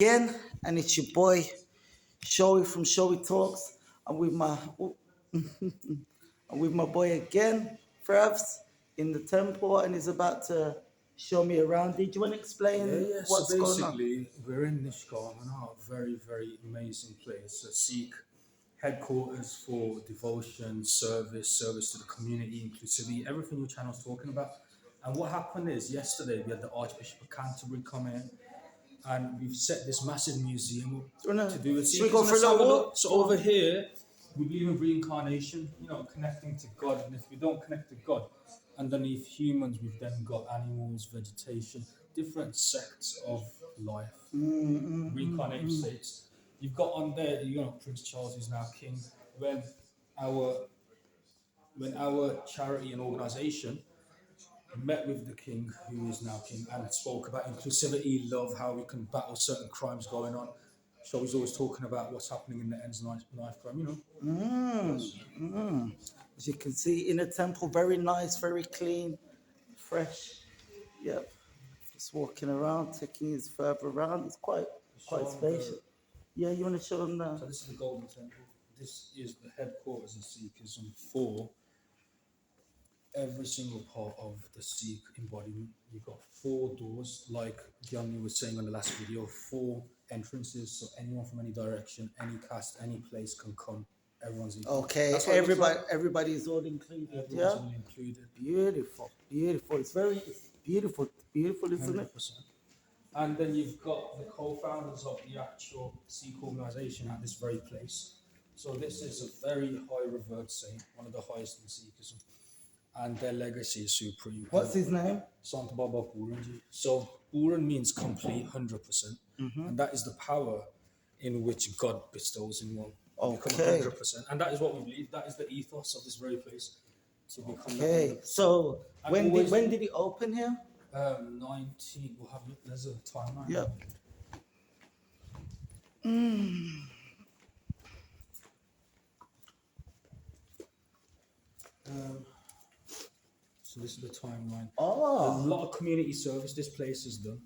Again, and it's your boy Showy from Showy Talks. I'm with my I'm with my boy again, Fravs, in the temple, and he's about to show me around. Did you want to explain Yeah. So what's going on? basically, we're in Nishkarmana, a very, very amazing place. A Sikh headquarters for devotion, service to the community, inclusivity, everything your channel's talking about. And what happened is yesterday we had the Archbishop of Canterbury come in, and we've set this massive museum to do with Should we Sikhism. go for a Let's have a little look. walk? So over here, we believe in reincarnation, connecting to God. And if we don't connect to God, underneath humans, we've then got animals, vegetation, different sects of life, reincarnated states. You've got on there, Prince Charles is now king. When our when our charity and organization met with the king, who is now king, and spoke about inclusivity, love, how we can battle certain crimes going on. So he's always talking about what's happening in the ends knife crime. As you can see, in a temple, very nice, very clean, fresh. Yep. Just walking around, taking his further around. It's quite spacious. Yeah, you want to show them So that? this is the Golden Temple. This is the headquarters of Sikhism for every single part of the Sikh embodiment. You've got 4 doors, like Johnny was saying on the last video, 4 entrances, so anyone from any direction, any caste, any place can come. Everyone's included. Okay, That's what it looks like. everybody's all included. Everyone's Yeah, all included. beautiful. It's beautiful, isn't it? 100%. And then you've got the co-founders of the actual Sikh organization at this very place. So this is a very high revered saint, one of the highest in Sikhism, and their legacy is supreme. What's his name? Sant Baba Puranji. So Puran means complete, 100%, and that is the power in which God bestows in one. Become Okay. 100%, and that is what we believe. That is the ethos of this very place, to become. Okay, so And when did it open here? 19. We'll have. There's a timeline. Yep. So this is the timeline. Oh. A lot of community service this place has done,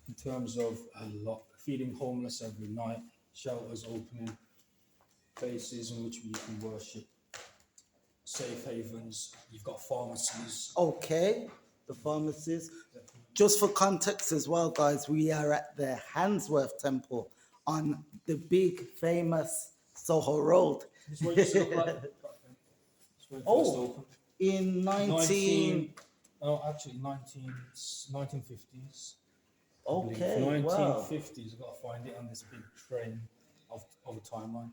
in terms of a lot feeding homeless every night, shelters opening, places in which we can worship, safe havens. You've got pharmacies. Okay, the pharmacies. Just for context as well, guys, we are at the Handsworth Temple on the big famous Soho Road. This is what it used to look like. This is where it first opened. In 1950s. Okay, 1950s. wow. I've got to find it on this big train of a timeline.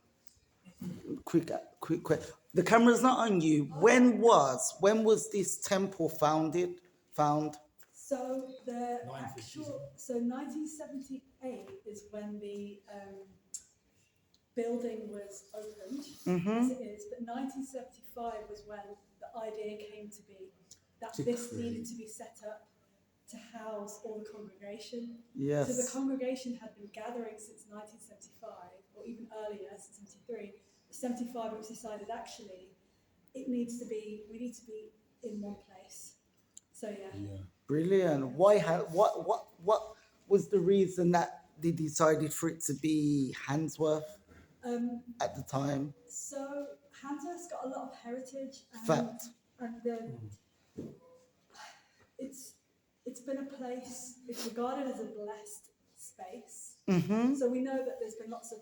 Quick. The camera's not on you. When was this temple found? So the 1950s. 1978 is when the building was opened, as it is. But 1975 was when the idea came to be that this needed to be set up to house all the congregation. Yes. So the congregation had been gathering since 1975, or even earlier, since 73. 75, it was decided actually we need to be in one place. So yeah. Brilliant. What was the reason that they decided for it to be Handsworth at the time? So Handsworth's got a lot of heritage, Fact. and it's been a place. It's regarded as a blessed space. Mm-hmm. So we know that there's been lots of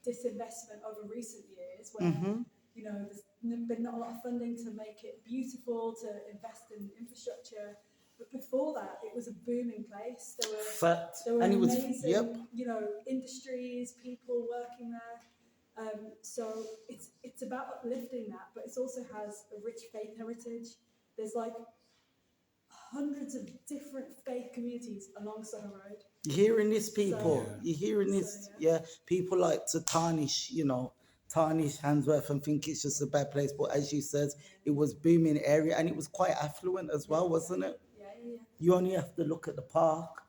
disinvestment over recent years, where there's been not a lot of funding to make it beautiful, to invest in infrastructure. But before that, it was a booming place. Fact. There were And it was amazing, industries, people working there. So it's about uplifting that, but it also has a rich faith heritage. There's like hundreds of different faith communities along Soho Road. You're hearing this, people. You're hearing this. Yeah. People like to tarnish Handsworth and think it's just a bad place. But as you said, it was booming area and it was quite affluent as well, wasn't it? Yeah. You only have to look at the park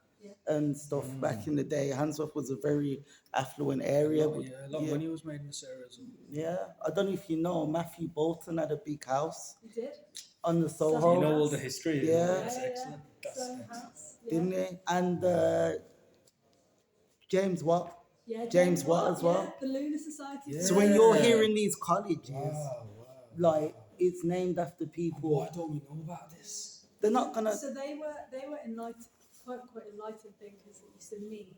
and stuff. Back in the day, Handsworth was a very affluent area. A lot of money was made in this area as well. Yeah. I don't know if you know, Matthew Bolton had a big house You did? on the Soho. You know all the history. Yeah. That's excellent. That's Soho excellent. House. Yeah. Didn't they? And James what? Yeah, James Watt as well? Yeah, the Lunar Society. Yeah. So when you're hearing these colleges, Wow. like it's named after people, Why don't we know about this? they're not gonna. So they were enlightened, quote unquote enlightened thinkers that used to meet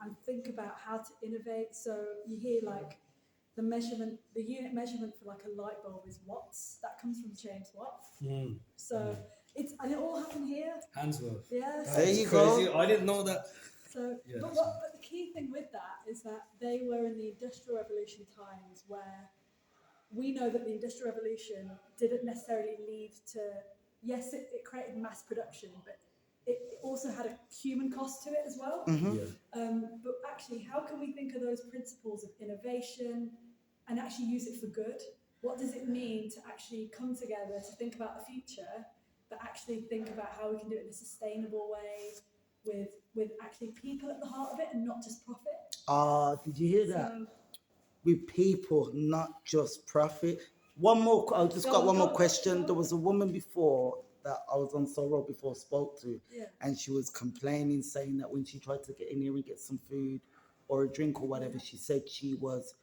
and think about how to innovate. So you hear like the unit measurement for like a light bulb is watts. That comes from James Watt. So and it all happened here. Handsworth. Yeah. That There is you crazy. go. I didn't know that. So, Yeah, but that's the key thing with that is that they were in the Industrial Revolution times where we know that the Industrial Revolution didn't necessarily lead to, yes, it created mass production, but it also had a human cost to it as well. Mm-hmm. But actually, how can we think of those principles of innovation and actually use it for good? What does it mean to actually come together to think about the future, but actually think about how we can do it in a sustainable way with actually people at the heart of it and not just profit? Did you hear that? So, With people, not just profit. One more, I just got one more question. There was a woman before that I was on SOHO Road before spoke to, and she was complaining, saying that when she tried to get in here and get some food or a drink or whatever, she said she was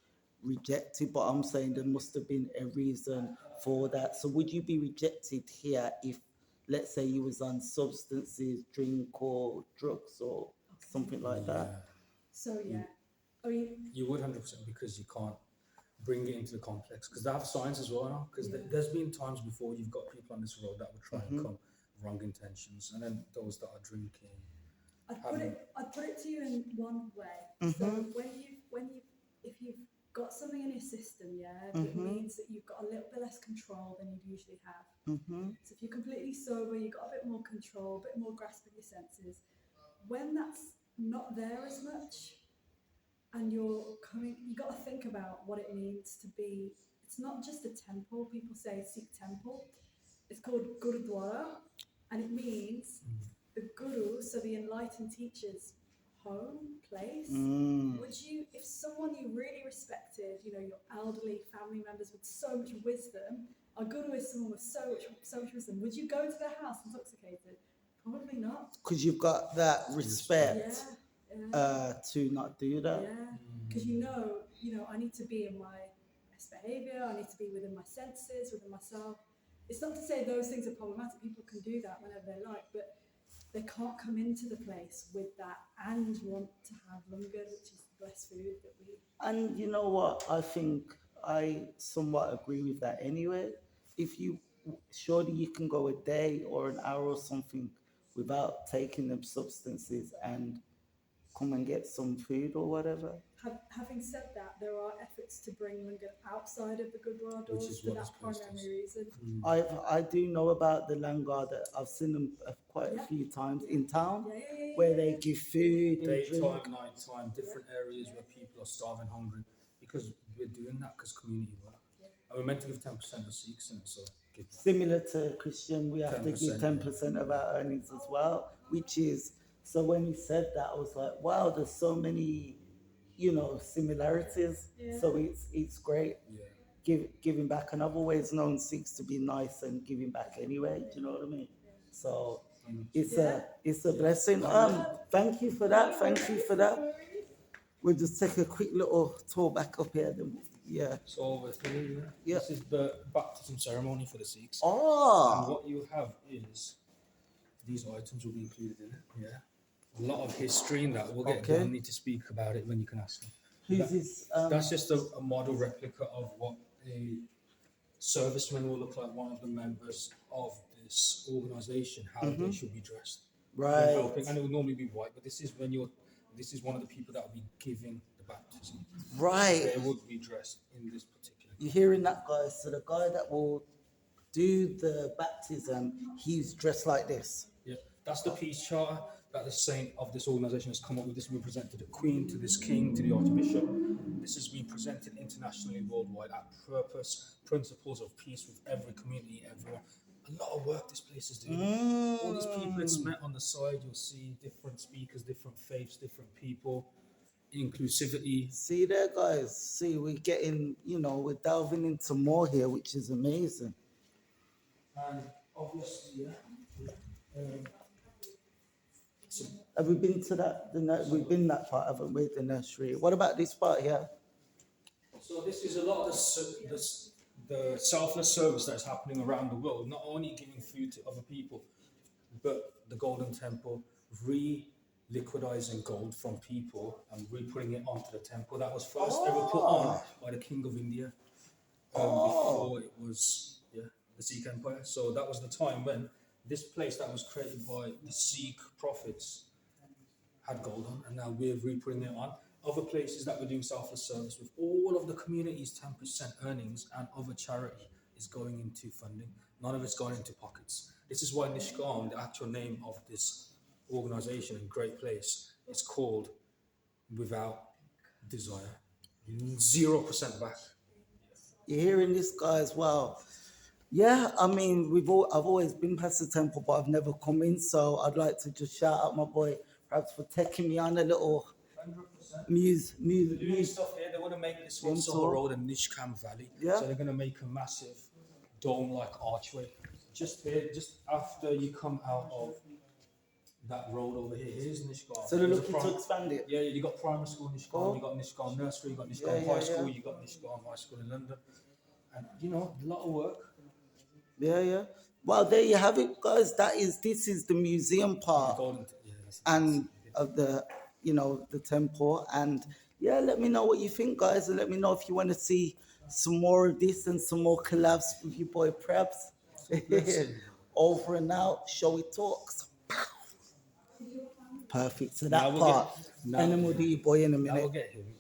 rejected. But I'm saying there must have been a reason for that. So would you be rejected here if, let's say, you was on substances, drink or drugs or something like that? So I mean, You would 100% because you can't bring it into the complex because they have signs as well now. Because there's been times before you've got people on this road that would try and come with wrong intentions, and then those that are drinking. I'd put it to you in one way. So if you've got something in your system, that means that you've got a little bit less control than you'd usually have. So if you're completely sober, you've got a bit more control, a bit more grasp of your senses. When that's not there as much, and you got to think about what it means to be. It's not just a temple. People say Sikh temple. It's called Gurudwara, and it means the guru, so the enlightened teacher's home, place. Would you, if someone you really respected, your elderly family members with so much wisdom, a guru is someone with so much wisdom, would you go to their house intoxicated? Probably not. Because you've got that respect. To not do that. Yeah, because I need to be in my best behaviour. I need to be within my senses, within myself. It's not to say those things are problematic. People can do that whenever they like, but they can't come into the place with that and want to have langar, which is the best food that we. And you know what? I think I somewhat agree with that anyway. If you surely you can go a day or an hour or something without taking them substances and come and get some food or whatever. Having said that, there are efforts to bring langar outside of the Gurdwara doors for that primary reason. I do know about the langar that I've seen them quite a few times in town, where they give food and Daytime, drink. nighttime, different areas where people are starving, hungry, because we're doing that because community work. And we're meant to give 10% of Sikhs in it, so give that. Similar to Christian, we have to give 10% of our earnings as well, which is, so when he said that, I was like, wow, there's so many, similarities. So it's great giving back. And I've always known Sikhs to be nice and giving back anyway. Do you know what I mean? So it's a blessing. Thank you for that. Thank you for that. We'll just take a quick little tour back up here. Then. Yeah. So over here, this is the baptism ceremony for the Sikhs. And what you have is these items will be included in it. Yeah. A lot of history in that. We'll need to speak about it when you can ask them. Who's this? That's just a model replica of what a serviceman will look like, one of the members of this organisation, how they should be dressed. Right. And it will normally be white, but this is one of the people that will be giving the baptism. Right. They would be dressed in this particular. You're hearing that, guys? So the guy that will do the baptism, he's dressed like this. Yeah, that's the peace charter that the saint of this organisation has come up with. This has been presented to the Queen, to this King, to the Archbishop. This has been presented internationally, worldwide, at purpose, principles of peace with every community, everyone. A lot of work this place is doing. All these people it's met on the side, you'll see different speakers, different faiths, different people, inclusivity. See there, guys? See, we're getting, we're delving into more here, which is amazing. And obviously, Have we been to that? We've been that part, haven't we? The nursery. What about this part here? So this is a lot of the selfless service that's happening around the world, not only giving food to other people, but the Golden Temple re-liquidizing gold from people and re-putting it onto the temple. That was first ever put on by the King of India before it was the Sikh Empire. So that was the time when this place that was created by the Sikh prophets had gold on, and now we're re-putting it on. Other places that we're doing selfless service with, all of the community's 10% earnings and other charity is going into funding. None of it's going into pockets. This is why Nishkan, the actual name of this organization and great place, is called Without Desire. 0% back. You're hearing this guy as well. Yeah, I mean, I've always been past the temple, but I've never come in. So I'd like to just shout out my boy, perhaps for taking me on a little 100%. muse. Doing stuff here, they want to make this one SOHO Road and Nishkan Valley. Yeah. So they're going to make a massive dome-like archway just here, just after you come out of that road over here. Here's Nishkan. So they're looking to expand it. Yeah, you got primary school Nishkan, you got Nishkan Nursery, you got Nishkan High School, you got Nishkan High School in London. And a lot of work. Yeah. Well, there you have it, guys. This is the museum part and of the the temple. And yeah, let me know what you think, guys, and let me know if you want to see some more of this and some more collabs with your boy Preps. Over and out. Showy talks. Perfect. So that part. And then we'll do your boy in a minute. Now we'll get him.